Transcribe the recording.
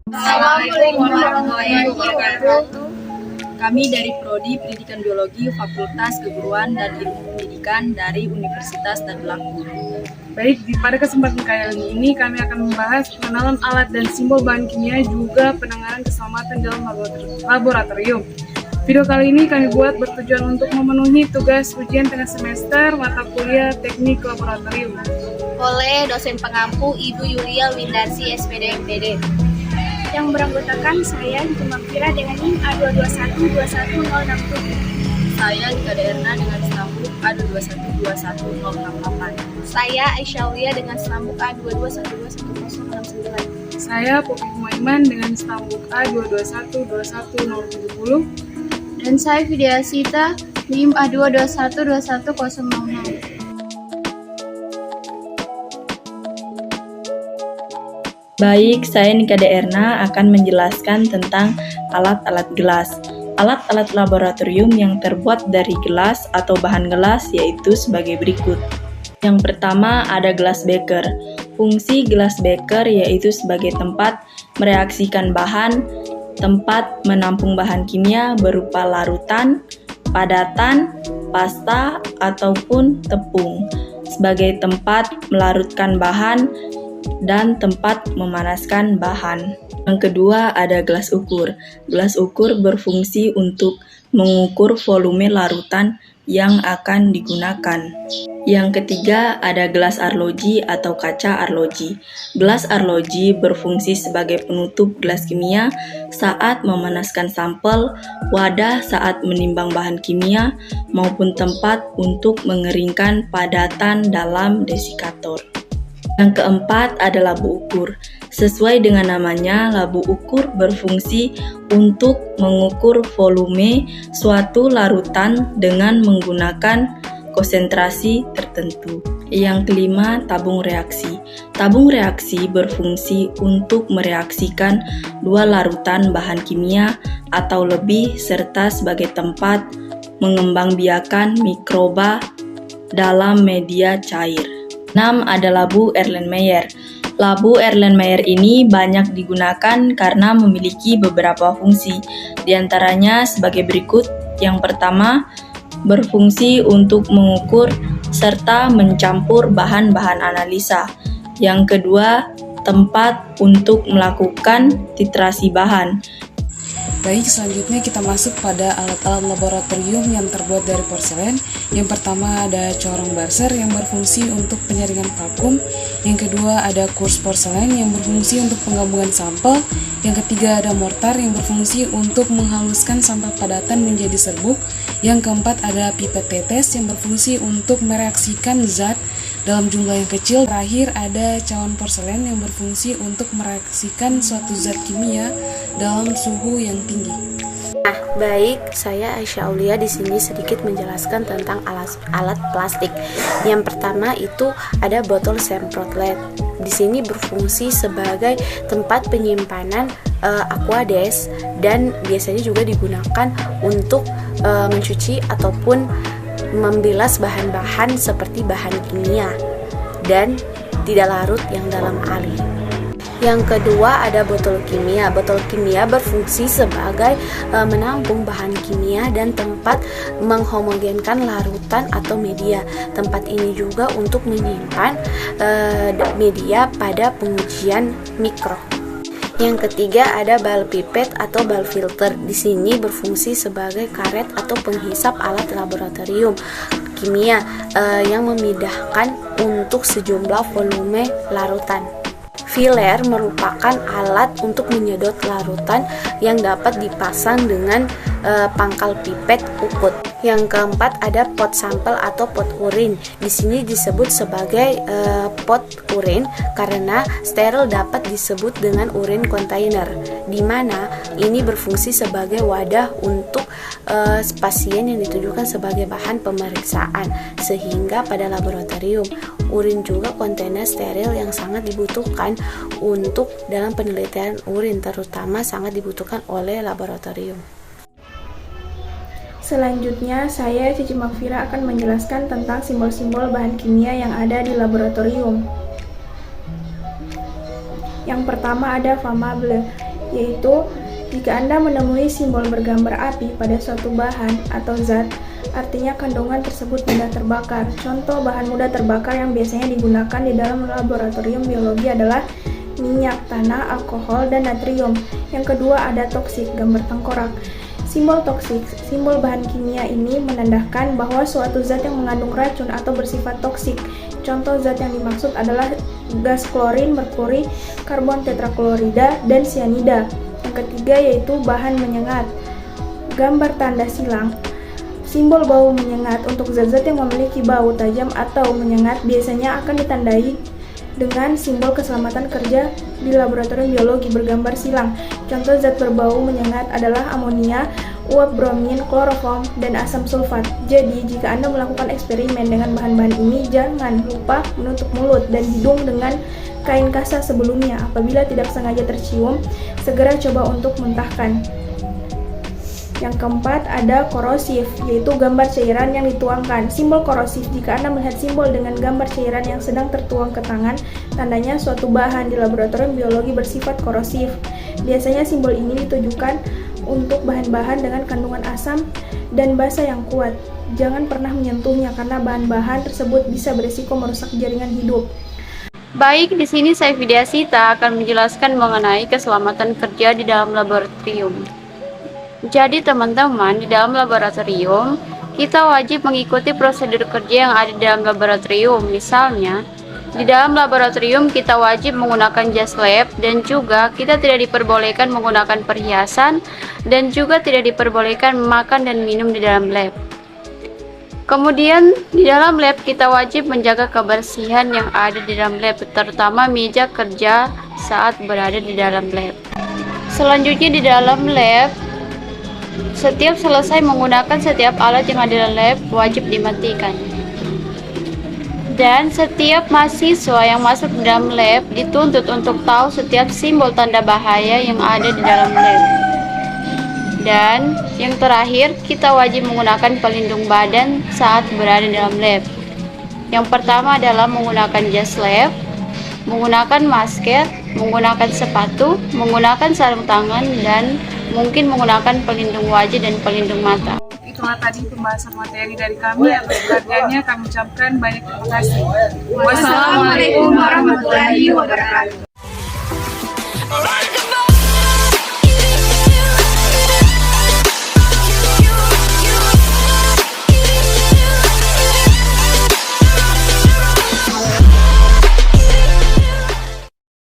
Assalamualaikum warahmatullahi wabarakatuh. Kami dari Prodi Pendidikan Biologi Fakultas Keguruan dan Ilmu Pendidikan dari Universitas Tadulako. Baik, pada kesempatan kali ini kami akan membahas pengenalan alat dan simbol bahan kimia juga penanganan keselamatan dalam laboratorium. Video kali ini kami buat bertujuan untuk memenuhi tugas ujian tengah semester mata kuliah teknik laboratorium oleh dosen pengampu Ibu Yulia Windarsi SPD MPD. Yang beranggotakan saya Cuma Fira dengan NIM A221-21067. Saya Dika Erna dengan selambuk A2121068. Saya Aisyah Aulia dengan selambuk A221211069. Saya Popi Kumaiman dengan selambuk A221-21070. Dan saya Vidya Sita NIM A221-21060. Baik, saya Nika Erna akan menjelaskan tentang alat-alat gelas. Alat-alat laboratorium yang terbuat dari gelas atau bahan gelas yaitu sebagai berikut. Yang pertama ada gelas beker. Fungsi gelas beker yaitu sebagai tempat mereaksikan bahan, tempat menampung bahan kimia berupa larutan, padatan, pasta, ataupun tepung, sebagai tempat melarutkan bahan dan tempat memanaskan bahan. Yang kedua ada gelas ukur. Gelas ukur berfungsi untuk mengukur volume larutan yang akan digunakan. Yang ketiga ada gelas arloji atau kaca arloji. Gelas arloji berfungsi sebagai penutup gelas kimia saat memanaskan sampel, wadah saat menimbang bahan kimia, maupun tempat untuk mengeringkan padatan dalam desikator. Yang keempat ada labu ukur. Sesuai dengan namanya, labu ukur berfungsi untuk mengukur volume suatu larutan dengan menggunakan konsentrasi tertentu. Yang kelima, tabung reaksi. Tabung reaksi berfungsi untuk mereaksikan dua larutan bahan kimia atau lebih serta sebagai tempat mengembangbiakan mikroba dalam media cair. 6. Ada labu Erlenmeyer. Labu Erlenmeyer ini banyak digunakan karena memiliki beberapa fungsi, diantaranya sebagai berikut. Yang pertama, berfungsi untuk mengukur serta mencampur bahan-bahan analisa. Yang kedua, tempat untuk melakukan titrasi bahan. Baik, selanjutnya kita masuk pada alat-alat laboratorium yang terbuat dari porselen. Yang pertama ada corong Barser yang berfungsi untuk penyaringan vakum. Yang kedua ada kurs porselen yang berfungsi untuk penggabungan sampel. Yang ketiga ada mortar yang berfungsi untuk menghaluskan sampel padatan menjadi serbuk. Yang keempat ada pipet tetes yang berfungsi untuk mereaksikan zat dalam jumlah yang kecil. Terakhir ada cawan porselen yang berfungsi untuk mereaksikan suatu zat kimia dalam suhu yang tinggi. Nah, baik, saya Aisyah Aulia di sini sedikit menjelaskan tentang alat plastik. Yang pertama itu ada botol semprot LED. Di sini berfungsi sebagai tempat penyimpanan aquades dan biasanya juga digunakan untuk mencuci ataupun membilas bahan-bahan seperti bahan kimia dan tidak larut yang dalam air. Yang kedua ada botol kimia. Botol kimia berfungsi sebagai menampung bahan kimia dan tempat menghomogenkan larutan atau media. Tempat ini juga untuk menyimpan media pada pengujian mikro. Yang ketiga ada bal pipet atau bal filter. Di sini berfungsi sebagai karet atau penghisap alat laboratorium kimia yang memindahkan untuk sejumlah volume larutan. Filler merupakan alat untuk menyedot larutan yang dapat dipasang dengan pangkal pipet ukut. Yang keempat ada pot sampel atau pot urin. Di sini disebut sebagai pot urin karena steril dapat disebut dengan urin kontainer, di mana ini berfungsi sebagai wadah untuk pasien yang ditujukan sebagai bahan pemeriksaan, sehingga pada laboratorium urin juga kontainer steril yang sangat dibutuhkan untuk dalam penelitian urin, terutama sangat dibutuhkan oleh laboratorium. Selanjutnya, saya Cici Makfira akan menjelaskan tentang simbol-simbol bahan kimia yang ada di laboratorium. Yang pertama ada famable, yaitu jika Anda menemui simbol bergambar api pada suatu bahan atau zat, artinya kandungan tersebut mudah terbakar. Contoh bahan mudah terbakar yang biasanya digunakan di dalam laboratorium biologi adalah minyak, tanah, alkohol, dan natrium. Yang kedua ada toksik, gambar tengkorak. Simbol toksik, simbol bahan kimia ini menandakan bahwa suatu zat yang mengandung racun atau bersifat toksik. Contoh zat yang dimaksud adalah gas klorin, merkuri, karbon tetraklorida, dan sianida. Yang ketiga yaitu bahan menyengat. Gambar tanda silang. Simbol bau menyengat untuk zat-zat yang memiliki bau tajam atau menyengat biasanya akan ditandai dengan simbol keselamatan kerja di laboratorium biologi bergambar silang. Contoh zat berbau menyengat adalah amonia, uap bromin, kloroform, dan asam sulfat. Jadi, jika Anda melakukan eksperimen dengan bahan-bahan ini, jangan lupa menutup mulut dan hidung dengan kain kasa sebelumnya. Apabila tidak sengaja tercium, segera coba untuk muntahkan. Yang keempat ada korosif, yaitu gambar cairan yang dituangkan. Simbol korosif, jika Anda melihat simbol dengan gambar cairan yang sedang tertuang ke tangan, tandanya suatu bahan di laboratorium biologi bersifat korosif. Biasanya simbol ini ditujukan untuk bahan-bahan dengan kandungan asam dan basa yang kuat. Jangan pernah menyentuhnya karena bahan-bahan tersebut bisa berisiko merusak jaringan hidup. Baik, di sini saya Vidyasita akan menjelaskan mengenai keselamatan kerja di dalam laboratorium. Jadi teman-teman, di dalam laboratorium, kita wajib mengikuti prosedur kerja yang ada di dalam laboratorium. Misalnya, di dalam laboratorium kita wajib menggunakan jas lab dan juga kita tidak diperbolehkan menggunakan perhiasan dan juga tidak diperbolehkan makan dan minum di dalam lab. Kemudian, di dalam lab kita wajib menjaga kebersihan yang ada di dalam lab, terutama meja kerja saat berada di dalam lab. Selanjutnya di dalam lab, setiap selesai menggunakan setiap alat yang ada di dalam lab wajib dimatikan. Dan setiap mahasiswa yang masuk di dalam lab dituntut untuk tahu setiap simbol tanda bahaya yang ada di dalam lab. Dan yang terakhir, kita wajib menggunakan pelindung badan saat berada di dalam lab. Yang pertama adalah menggunakan jas lab, menggunakan masker, menggunakan sepatu, menggunakan sarung tangan, dan mungkin menggunakan pelindung wajah dan pelindung mata. Itulah tadi pembahasan materi dari kami. Atas perhatiannya kami ucapkan banyak terima kasih. Wassalamualaikum warahmatullahi wabarakatuh.